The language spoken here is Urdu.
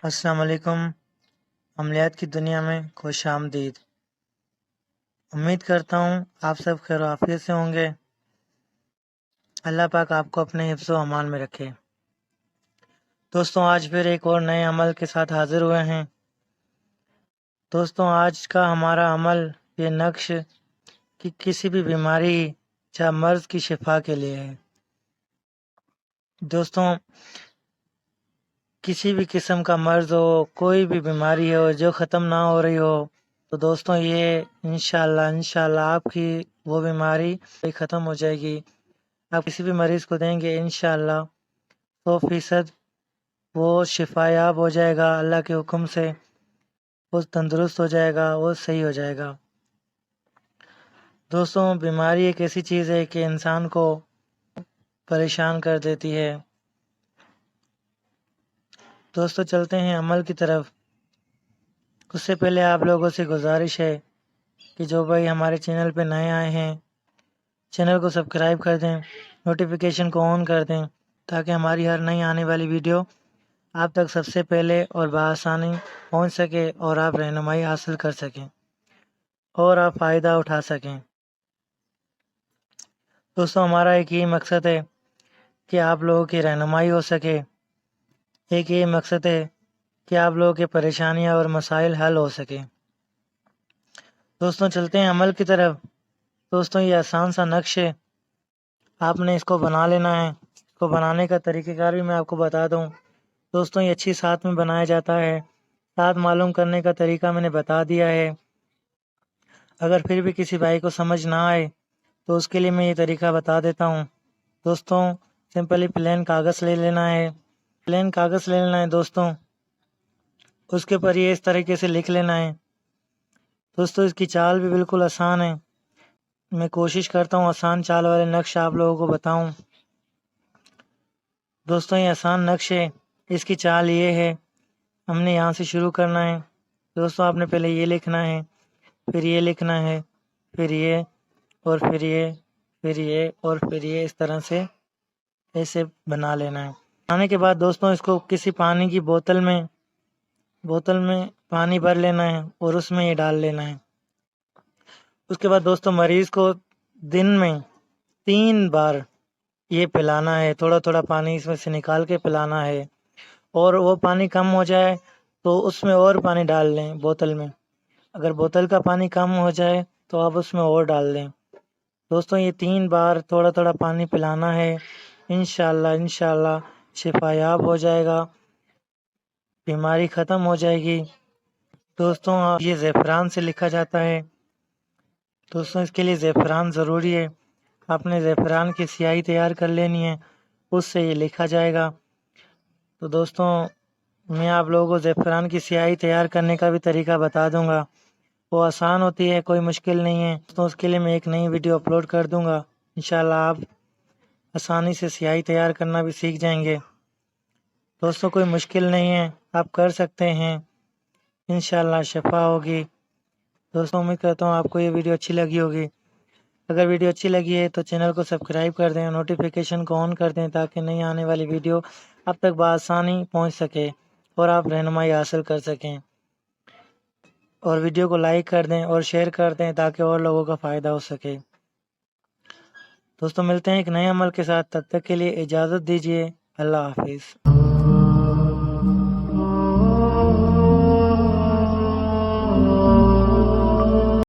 السلام علیکم۔ عملیات کی دنیا میں خوش آمدید۔ امید کرتا ہوں آپ سب خیر و عافیت سے ہوں گے۔ اللہ پاک آپ کو اپنے حفظ و امان میں رکھے۔ دوستوں، آج پھر ایک اور نئے عمل کے ساتھ حاضر ہوئے ہیں۔ دوستوں، آج کا ہمارا عمل یہ نقش کہ کسی بھی بیماری یا مرض کی شفا کے لیے ہے۔ دوستوں، کسی بھی قسم کا مرض ہو، کوئی بھی بیماری ہو جو ختم نہ ہو رہی ہو، تو دوستوں یہ انشاءاللہ آپ کی وہ بیماری ختم ہو جائے گی۔ آپ کسی بھی مریض کو دیں گے انشاءاللہ 100% وہ شفا یاب ہو جائے گا۔ اللہ کے حکم سے وہ تندرست ہو جائے گا، وہ صحیح ہو جائے گا۔ دوستوں، بیماری ایک ایسی چیز ہے کہ انسان کو پریشان کر دیتی ہے۔ دوستوں، چلتے ہیں عمل کی طرف۔ اس سے پہلے آپ لوگوں سے گزارش ہے کہ جو بھائی ہمارے چینل پہ نئے آئے ہیں، چینل کو سبسکرائب کر دیں، نوٹیفیکیشن کو آن کر دیں تاکہ ہماری ہر نئی آنے والی ویڈیو آپ تک سب سے پہلے اور بآسانی پہنچ سکے اور آپ رہنمائی حاصل کر سکیں اور آپ فائدہ اٹھا سکیں۔ دوستوں، ہمارا ایک ہی مقصد ہے کہ آپ لوگوں کی رہنمائی ہو سکے۔ ایک یہ مقصد ہے کہ آپ لوگوں کے پریشانیاں اور مسائل حل ہو سکے۔ دوستوں، چلتے ہیں عمل کی طرف۔ دوستوں، یہ آسان سا نقش ہے، آپ نے اس کو بنا لینا ہے۔ اس کو بنانے کا طریقہ کار بھی میں آپ کو بتا دوں۔ دوستوں، یہ اچھی ساتھ میں بنایا جاتا ہے۔ ساتھ معلوم کرنے کا طریقہ میں نے بتا دیا ہے۔ اگر پھر بھی کسی بھائی کو سمجھ نہ آئے تو اس کے لیے میں یہ طریقہ بتا دیتا ہوں۔ دوستوں، سمپلی پلین کاغذ لے لینا ہے۔ پلین کاغذ لے لینا ہے دوستوں، اس کے پر یہ اس طریقے سے لکھ لینا ہے۔ دوستوں، اس کی چال بھی بالکل آسان ہے۔ میں کوشش کرتا ہوں آسان چال والے نقش آپ لوگوں کو بتاؤں۔ دوستوں، یہ آسان نقش ہے۔ اس کی چال یہ ہے، ہم نے یہاں سے شروع کرنا ہے۔ دوستوں، آپ نے پہلے یہ لکھنا ہے، پھر یہ لکھنا ہے، پھر یہ اور پھر یہ، پھر یہ اور پھر یہ، اس طرح سے ایسے بنا لینا ہے۔ بنانے کے بعد دوستوں، اس کو کسی پانی کی بوتل میں پانی بھر لینا ہے اور اس میں یہ ڈال لینا ہے۔ اس کے بعد دوستوں، مریض کو دن میں 3 بار یہ پلانا ہے۔ تھوڑا تھوڑا پانی اس میں سے نکال کے پلانا ہے، اور وہ پانی کم ہو جائے تو اس میں اور پانی ڈال لیں بوتل میں۔ اگر بوتل کا پانی کم ہو جائے تو آپ اس میں اور ڈال دیں۔ دوستوں، یہ 3 بار تھوڑا تھوڑا پانی پلانا ہے۔ انشاءاللہ شفا یاب ہو جائے گا، بیماری ختم ہو جائے گی۔ دوستوں، یہ زعفران سے لکھا جاتا ہے۔ دوستوں، اس کے لیے زعفران ضروری ہے۔ آپ نے زعفران کی سیاہی تیار کر لینی ہے، اس سے یہ لکھا جائے گا۔ تو دوستوں، میں آپ لوگوں کو زعفران کی سیاہی تیار کرنے کا بھی طریقہ بتا دوں گا۔ وہ آسان ہوتی ہے، کوئی مشکل نہیں ہے۔ تو اس کے لیے میں ایک نئی ویڈیو اپلوڈ کر دوں گا۔ انشاءاللہ آپ آسانی سے سیاہی تیار کرنا بھی سیکھ جائیں گے۔ دوستوں، کوئی مشکل نہیں ہے، آپ کر سکتے ہیں، انشاءاللہ شفا ہوگی۔ دوستوں، امید کرتا ہوں آپ کو یہ ویڈیو اچھی لگی ہوگی۔ اگر ویڈیو اچھی لگی ہے تو چینل کو سبسکرائب کر دیں، نوٹیفیکیشن کو آن کر دیں تاکہ نئی آنے والی ویڈیو اب تک بآسانی پہنچ سکے اور آپ رہنمائی حاصل کر سکیں۔ اور ویڈیو کو لائک کر دیں اور شیئر کر دیں تاکہ اور لوگوں کا فائدہ ہو سکے۔ دوستوں، ملتے ہیں ایک نئے عمل کے ساتھ، تب تک کے لیے اجازت دیجیے۔ اللہ حافظ۔